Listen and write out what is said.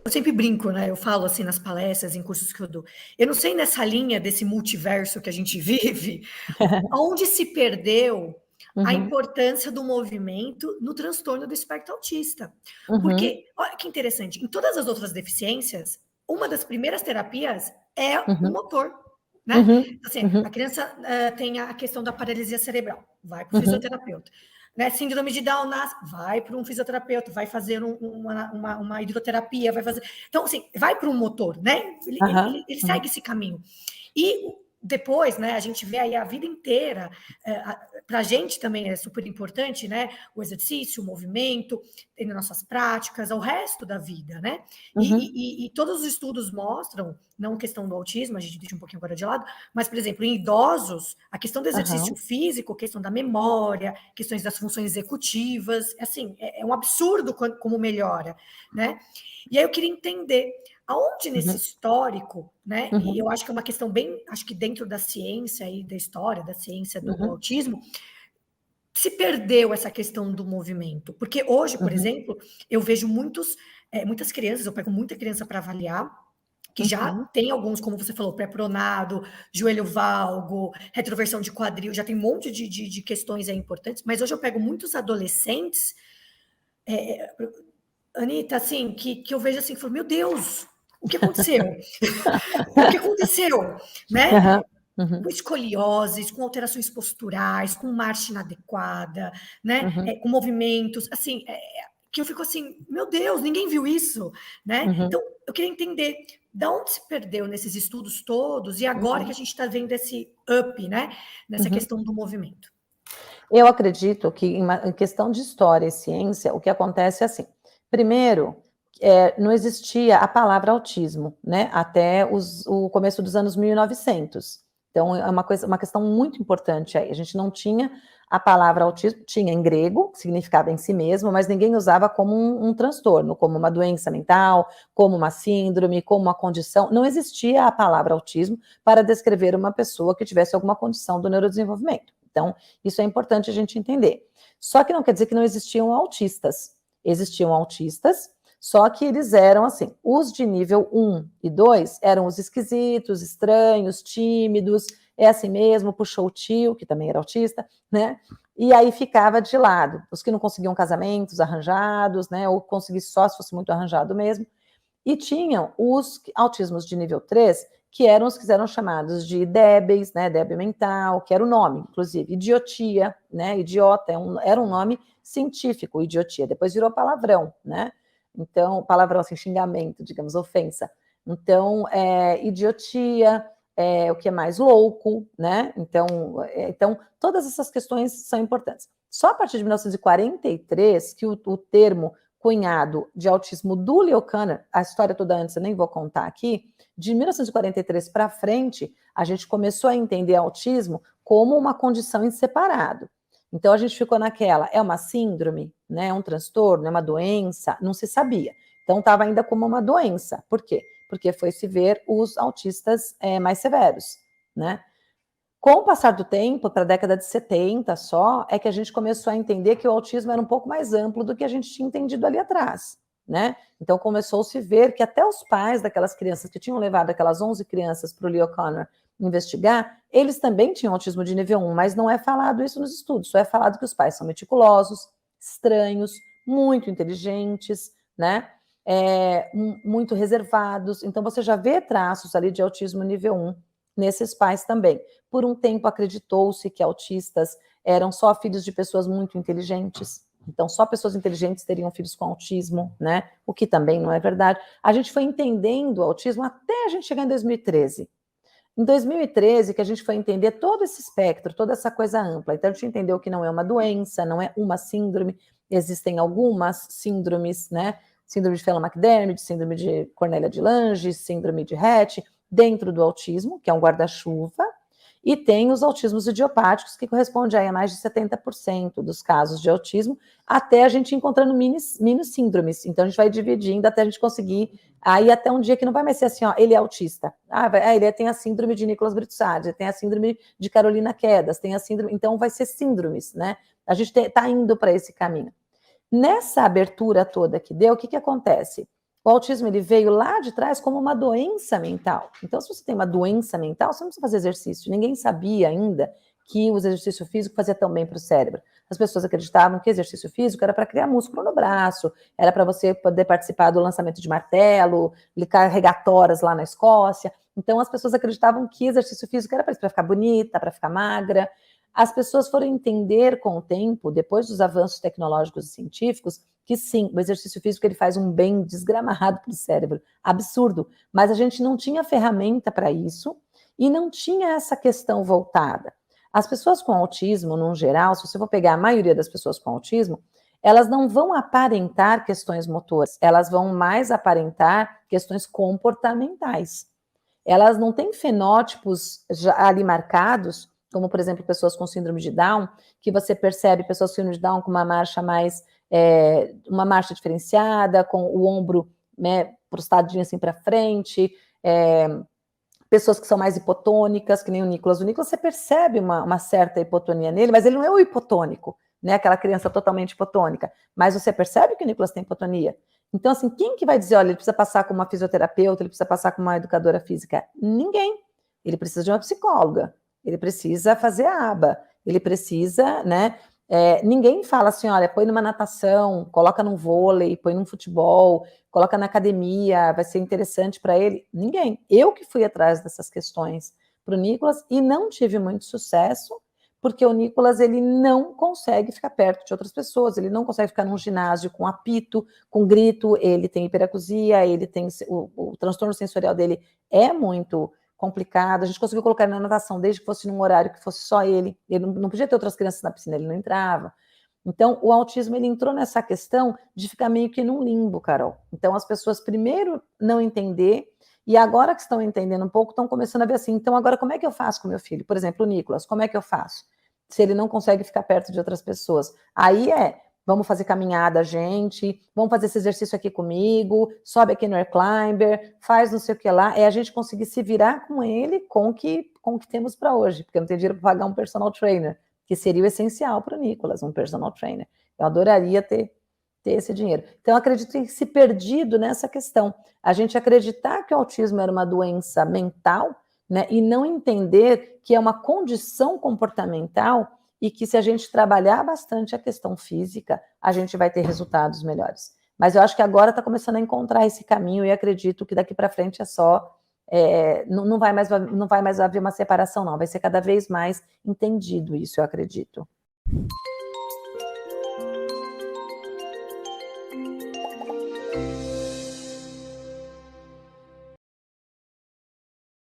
eu sempre brinco, né? Eu falo assim nas palestras, em cursos que eu dou. Eu não sei nessa linha desse multiverso que a gente vive, onde se perdeu a importância do movimento no transtorno do espectro autista. Porque, olha que interessante, em todas as outras deficiências, uma das primeiras terapias é o motor, né? Assim, a criança tem a questão da paralisia cerebral, vai para o fisioterapeuta. Né, síndrome de Down, vai para um fisioterapeuta, vai fazer uma hidroterapia, vai fazer. Então, assim, vai para um motor, né? Ele segue esse caminho. E depois, né, a gente vê aí a vida inteira, para a gente também é super importante, né? O exercício, o movimento, tendo nossas práticas, o resto da vida, né? E todos os estudos mostram, não questão do autismo, a gente deixa um pouquinho agora de lado, mas, por exemplo, em idosos, a questão do exercício físico, questão da memória, questões das funções executivas, assim, é um absurdo como melhora, né? E aí eu queria entender aonde nesse histórico, né? E eu acho que é uma questão bem, acho que dentro da ciência e da história, da ciência do autismo, se perdeu essa questão do movimento. Porque hoje, por exemplo, eu vejo muitas crianças, eu pego muita criança para avaliar, que já tem alguns, como você falou, pré-pronado, joelho valgo, retroversão de quadril, já tem um monte de questões aí importantes, mas hoje eu pego muitos adolescentes, Anitta, assim, que eu vejo assim, falo, meu Deus, o que aconteceu? O que aconteceu? Né? Com escolioses, com alterações posturais, com marcha inadequada, né? Com movimentos, assim, que eu fico assim, meu Deus, ninguém viu isso, né? Então, eu queria entender de onde se perdeu nesses estudos todos e agora que a gente está vendo esse up, né? Nessa questão do movimento. Eu acredito que em questão de história e ciência, o que acontece é assim, primeiro, não existia a palavra autismo, né, até o começo dos anos 1900. Então, é uma questão muito importante aí. A gente não tinha a palavra autismo, tinha em grego, que significava em si mesmo, mas ninguém usava como um transtorno, como uma doença mental, como uma síndrome, como uma condição. Não existia a palavra autismo para descrever uma pessoa que tivesse alguma condição do neurodesenvolvimento. Então, isso é importante a gente entender. Só que não quer dizer que não existiam autistas. Existiam autistas, só que eles eram assim, os de nível 1 e 2 eram os esquisitos, estranhos, tímidos, é assim mesmo, puxou o tio, que também era autista, né? E aí ficava de lado. Os que não conseguiam casamentos arranjados, né? Ou conseguisse só se fosse muito arranjado mesmo. E tinham os autismos de nível 3, que eram os que eram chamados de débeis, né, débil mental, que era o nome, inclusive, idiotia, né, idiota, era um nome científico, idiotia, depois virou palavrão, né, então, palavrão, assim, xingamento, digamos, ofensa, então, idiotia, o que é mais louco, né, então, todas essas questões são importantes. Só a partir de 1943 que o termo cunhado de autismo do Leo Kanner, a história toda antes eu nem vou contar aqui, de 1943 para frente, a gente começou a entender autismo como uma condição em separado. Então a gente ficou naquela, é uma síndrome, né, é um transtorno, é uma doença, não se sabia. Então estava ainda como uma doença. Por quê? Porque foi se ver os autistas mais severos, né? Com o passar do tempo, para a década de 70 só, é que a gente começou a entender que o autismo era um pouco mais amplo do que a gente tinha entendido ali atrás, né? Então começou-se a ver que até os pais daquelas crianças que tinham levado aquelas 11 crianças para o Leo Kanner investigar, eles também tinham autismo de nível 1, mas não é falado isso nos estudos, só é falado que os pais são meticulosos, estranhos, muito inteligentes, né? Muito reservados, então você já vê traços ali de autismo nível 1 nesses pais também. Por um tempo acreditou-se que autistas eram só filhos de pessoas muito inteligentes, então só pessoas inteligentes teriam filhos com autismo, né? O que também não é verdade. A gente foi entendendo o autismo até a gente chegar em 2013. Em 2013 que a gente foi entender todo esse espectro, toda essa coisa ampla. Então a gente entendeu que não é uma doença, não é uma síndrome, existem algumas síndromes, né? Síndrome de Phelan-McDermid, síndrome de Cornelia de Lange, síndrome de Rett, dentro do autismo, que é um guarda-chuva, e tem os autismos idiopáticos, que corresponde a mais de 70% dos casos de autismo, até a gente encontrando mini síndromes. Então, a gente vai dividindo até a gente conseguir, aí até um dia que não vai mais ser assim, ó, ele é autista. Ele tem a síndrome de Nicholas Britsard, tem a síndrome de Carolina Quedas, tem a síndrome... Então, vai ser síndromes, né? A gente está indo para esse caminho. Nessa abertura toda que deu, o que acontece? O autismo, ele veio lá de trás como uma doença mental. Então, se você tem uma doença mental, você não precisa fazer exercício. Ninguém sabia ainda que o exercício físico fazia tão bem para o cérebro. As pessoas acreditavam que exercício físico era para criar músculo no braço, era para você poder participar do lançamento de martelo, carregar toras lá na Escócia. Então, as pessoas acreditavam que exercício físico era para isso, para ficar bonita, para ficar magra. As pessoas foram entender com o tempo, depois dos avanços tecnológicos e científicos, que sim, o exercício físico ele faz um bem desgramado para o cérebro, absurdo, mas a gente não tinha ferramenta para isso e não tinha essa questão voltada. As pessoas com autismo, no geral, se você for pegar a maioria das pessoas com autismo, elas não vão aparentar questões motoras, elas vão mais aparentar questões comportamentais. Elas não têm fenótipos já ali marcados, como, por exemplo, pessoas com síndrome de Down, que você percebe pessoas com síndrome de Down com uma marcha mais, uma marcha diferenciada, com o ombro, né, prostadinho assim para frente, pessoas que são mais hipotônicas, que nem o Nicolas. O Nicolas, você percebe uma certa hipotonia nele, mas ele não é o hipotônico, né, aquela criança totalmente hipotônica, mas você percebe que o Nicolas tem hipotonia. Então, assim, quem que vai dizer, olha, ele precisa passar com uma fisioterapeuta, ele precisa passar com uma educadora física? Ninguém. Ele precisa de uma psicóloga, ele precisa fazer a aba, ele precisa, né, ninguém fala assim, olha, põe numa natação, coloca num vôlei, põe num futebol, coloca na academia, vai ser interessante para ele. Ninguém. Eu que fui atrás dessas questões para o Nicolas e não tive muito sucesso, porque o Nicolas, ele não consegue ficar perto de outras pessoas, ele não consegue ficar num ginásio com apito, com grito, ele tem hiperacusia, ele tem o transtorno sensorial dele é muito complicado. A gente conseguiu colocar ele na natação desde que fosse num horário que fosse só ele não podia ter outras crianças na piscina, ele não entrava. Então, o autismo, ele entrou nessa questão de ficar meio que num limbo, Carol. Então, as pessoas primeiro não entender, e agora que estão entendendo um pouco, estão começando a ver assim, então agora como é que eu faço com meu filho? Por exemplo, o Nicolas, como é que eu faço? Se ele não consegue ficar perto de outras pessoas. Aí vamos fazer caminhada, gente, vamos fazer esse exercício aqui comigo, sobe aqui no Air Climber, faz não sei o que lá, a gente conseguir se virar com ele com o que temos para hoje, porque eu não tenho dinheiro para pagar um personal trainer, que seria o essencial para o Nicolas, um personal trainer. Eu adoraria ter esse dinheiro. Então, eu acredito em se perdido nessa questão. A gente acreditar que o autismo era uma doença mental, né, e não entender que é uma condição comportamental e que se a gente trabalhar bastante a questão física, a gente vai ter resultados melhores. Mas eu acho que agora está começando a encontrar esse caminho e acredito que daqui para frente é só... não vai mais haver uma separação, não. Vai ser cada vez mais entendido isso, eu acredito.